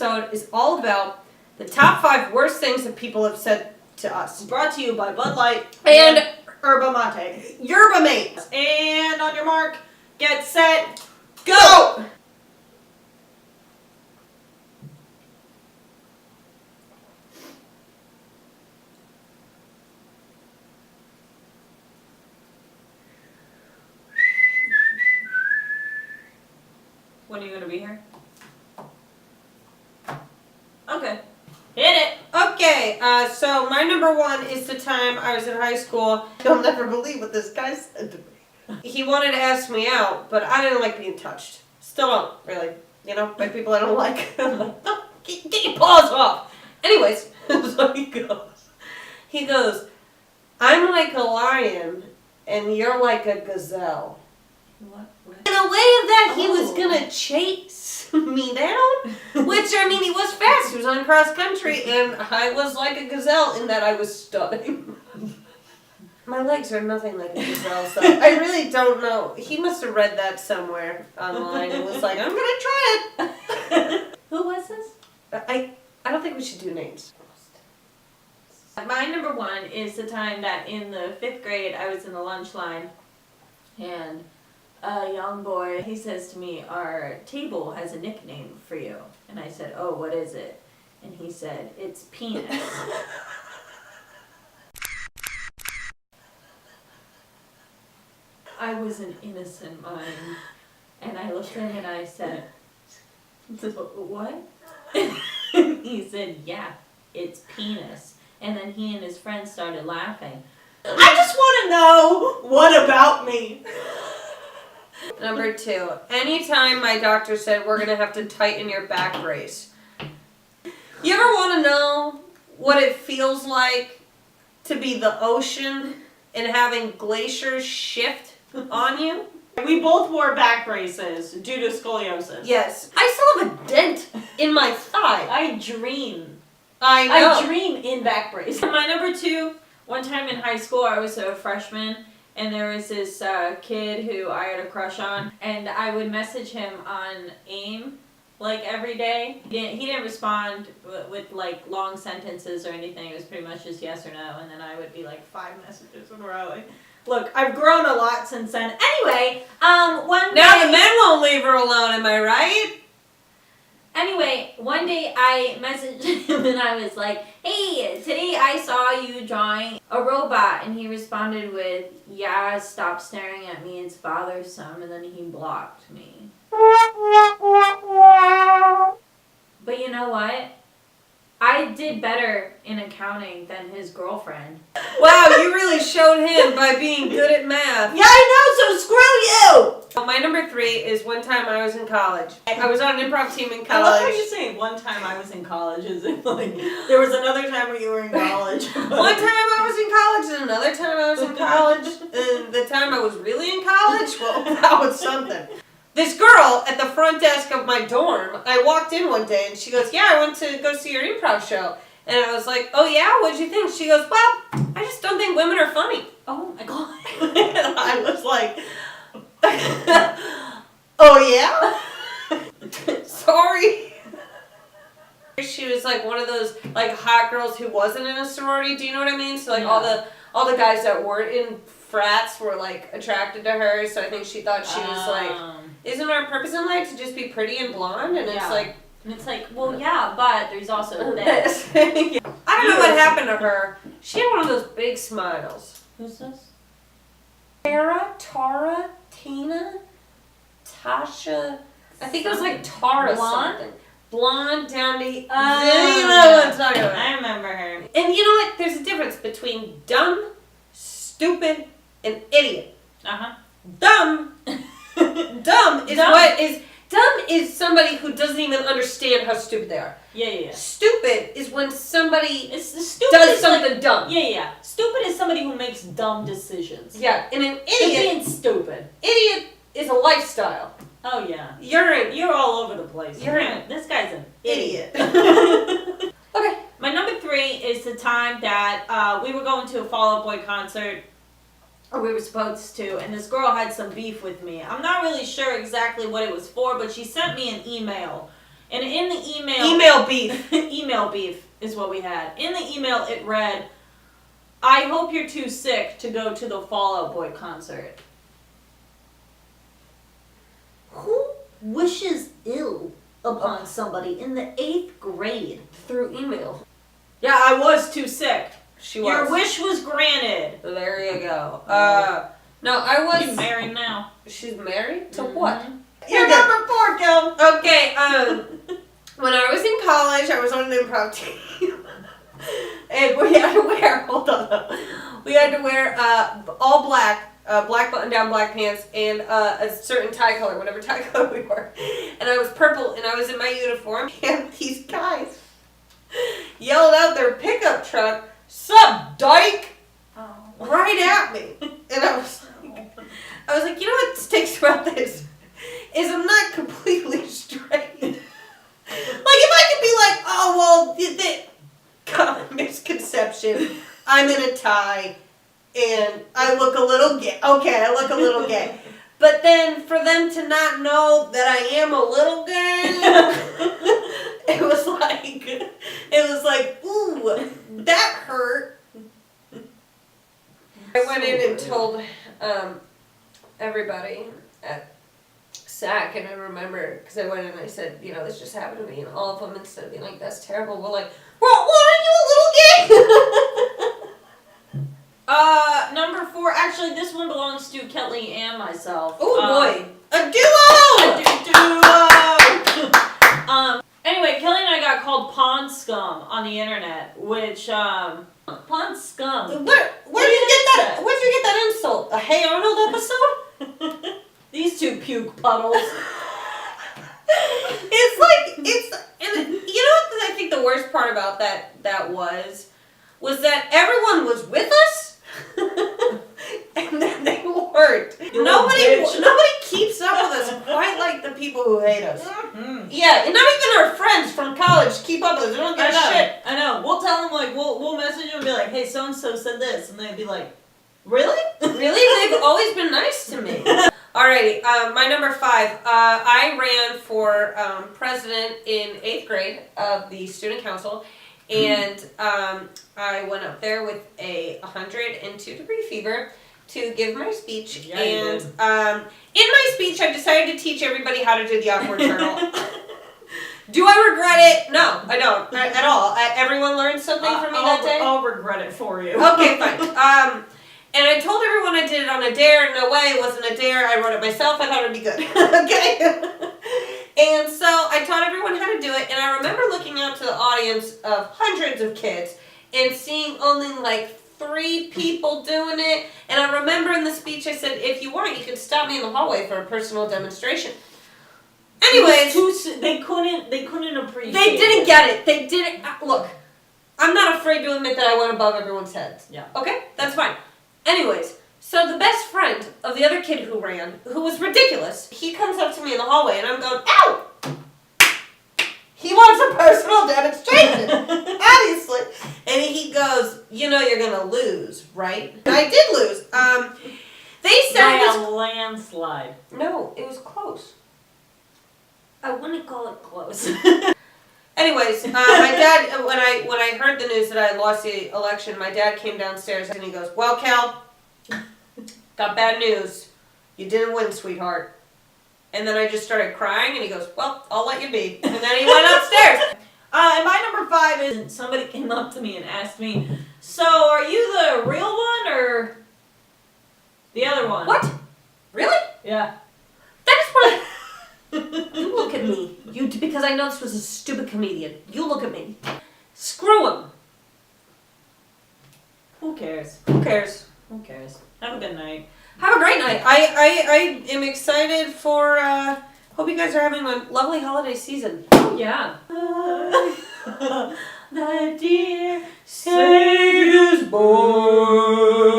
episode is all about the top 5 worst things that people have said to us. Brought to you by Bud Light And Yerba Mate. Yerba Mate. And on your mark, get set, Go! When are you going to be here? Okay. Hit it! Okay, so my number 1 is the time I was in high school. You'll never believe what this guy said to me. He wanted to ask me out, but I didn't like being touched. Still don't, really. You know, by people I don't like. I'm like, oh, get your paws off! Anyways, so he goes, I'm like a lion, and you're like a gazelle. What? In a way of that, he was gonna chase me down, which, I mean, he was fast. He was on cross country, and I was like a gazelle in that I was stunning. My legs are nothing like a gazelle, so I really don't know. He must have read that somewhere online and was like, I'm gonna try it. Who was this? I don't think we should do names. My number 1 is the time that in the 5th grade I was in the lunch line, and a young boy, he says to me, our table has a nickname for you. And I said, oh, what is it? And he said, it's penis. I was an innocent mind. And I looked at him and I said, what? And he said, yeah, it's penis. And then he and his friends started laughing. I just want to know, what about me? Number 2, anytime my doctor said we're gonna have to tighten your back brace. You ever want to know what it feels like to be the ocean and having glaciers shift on you? We both wore back braces due to scoliosis. Yes. I still have a dent in my thigh. I dream. I know. I dream in back braces. My number 2, one time in high school, I was a freshman, and there was this kid who I had a crush on, and I would message him on AIM, like, every day. He didn't respond with like, long sentences or anything. It was pretty much just yes or no, and then I would be, like, 5 messages in a row. Like, look, I've grown a lot since then. Anyway, one day... Now the men won't leave her alone, am I right? Anyway, one day I messaged him and I was like, hey, today I saw you drawing a robot. And he responded with, yeah, stop staring at me, it's bothersome. And then he blocked me. But you know what? I did better in accounting than his girlfriend. Wow, you really showed him by being good at math. Yeah, I know, so screw you! My number 3 is one time I was in college. I was on an improv team in college. I love how you say one time I was in college, as if like there was another time when you were in college. One time I was in college, and another time I was in college, and the time I was really in college, well, that was something. This girl at the front desk of my dorm, I walked in one day and she goes, yeah, I went to go see your improv show. And I was like, oh yeah, what'd you think? She goes, well, I just don't think women are funny. Oh my god. And I was like, oh yeah? Sorry. She was like one of those like hot girls who wasn't in a sorority, do you know what I mean? So like Yeah. all the guys that weren't in frats were like attracted to her, so I think she thought she was like, isn't our purpose in life to just be pretty and blonde? And Yeah. it's like, and it's like, well, yeah, but there's also this. I don't know what happened to her. She had one of those big smiles. Who's this? Tara, Tina, Tasha. I think it was like Tara Blonde? something. Blonde, down to... you know what yeah. I'm talking about. I remember her. And you know what? There's a difference between dumb, stupid, and idiot. Uh-huh. Dumb is somebody who doesn't even understand how stupid they are. Yeah. Stupid is when somebody Stupid does is something like, dumb. Yeah. Stupid is somebody who makes dumb decisions. Yeah, and an They're idiot being stupid. is a lifestyle. Oh yeah. You're all over the place. This guy's an idiot. Okay. My number 3 is the time that we were going to a Fall Out Boy concert. Or we were supposed to, and this girl had some beef with me. I'm not really sure exactly what it was for, but she sent me an email. And in the email... Email beef. Email beef is what we had. In the email, it read, I hope you're too sick to go to the Fall Out Boy concert. Who wishes ill upon somebody in the 8th grade? Through email. Yeah, I was too sick. She was. Your wish was granted. There you go. No, I was... She's married now. She's married? To what? You're number 4, Gil. Okay, when I was in college, I was on an improv team. And we had to wear, hold on, we had to wear all black, black button-down black pants, and a certain tie color, whatever tie color we were. And I was purple, and I was in my uniform, and these guys yelled out their pickup truck, "Sup, dyke?" Oh. Right at me. And I was like, you know what stinks about this? Is I'm not completely straight. Like, if I could be like, oh, well, common misconception, I'm in a tie, and I look a little gay. Okay, I look a little gay. But then for them to not know that I am a little gay, it was like, ooh, that hurt. I went in and told everybody at SAC, and I remember, because I went in and I said, you know, this just happened to me, and all of them, instead of being like, that's terrible, were like, well, aren't you a little gay? Number 4, actually, this one belongs to Kelly and myself. Oh boy, a duo! Anyway, Kelly and I got called pond scum on the internet, which, pond scum. Where'd you get that insult? A Hey Arnold episode? These 2 puke puddles. And you know what I think the worst part about that was that everyone was with us, and then they weren't. Nobody keeps up with us quite like the people who hate us. Mm-hmm. Yeah, and not even our friends from college keep up with us. They don't give a shit. I know. We'll tell them, like, we'll message them and be like, hey, so-and-so said this, and they'd be like, really? Really? They've always been nice to me. Alrighty, my number 5. I ran for president in 8th grade of the student council, and I went up there with a 102-degree fever to give my speech. Yeah, and in my speech, I decided to teach everybody how to do the awkward turtle. Do I regret it? No, I don't at all. Everyone learned something from me that day. I'll regret it for you. Okay, fine. And I told everyone I did it on a dare. No way, it wasn't a dare. I wrote it myself. I thought it would be good. Okay? And so I taught everyone how to do it. And I remember looking out to the audience of hundreds of kids and seeing only like 3 people doing it. And I remember in the speech I said, if you want, you can stop me in the hallway for a personal demonstration. Anyways. They couldn't appreciate it. They didn't get it. They didn't. Look, I'm not afraid to admit that I went above everyone's heads. Yeah. Okay? That's fine. Anyways, so the best friend of the other kid who ran, who was ridiculous, he comes up to me in the hallway and I'm going, ow! He wants a personal demonstration, obviously. And he goes, you know you're going to lose, right? And I did lose. They said by a landslide. No, it was close. I wouldn't call it close. Anyways, my dad, when I heard the news that I had lost the election, my dad came downstairs and he goes, well, Cal, got bad news. You didn't win, sweetheart. And then I just started crying and he goes, well, I'll let you be. And then he went upstairs. And my number 5 is somebody came up to me and asked me, so are you the real one or the other one? What? Really? Yeah. That's what You look at me. Because I know this was a stupid comedian. You look at me. Screw him. Who cares? Who cares? Who cares? Have a good night. Have a great night. I am excited for, hope you guys are having a lovely holiday season. Oh, yeah. The dear Savior's born.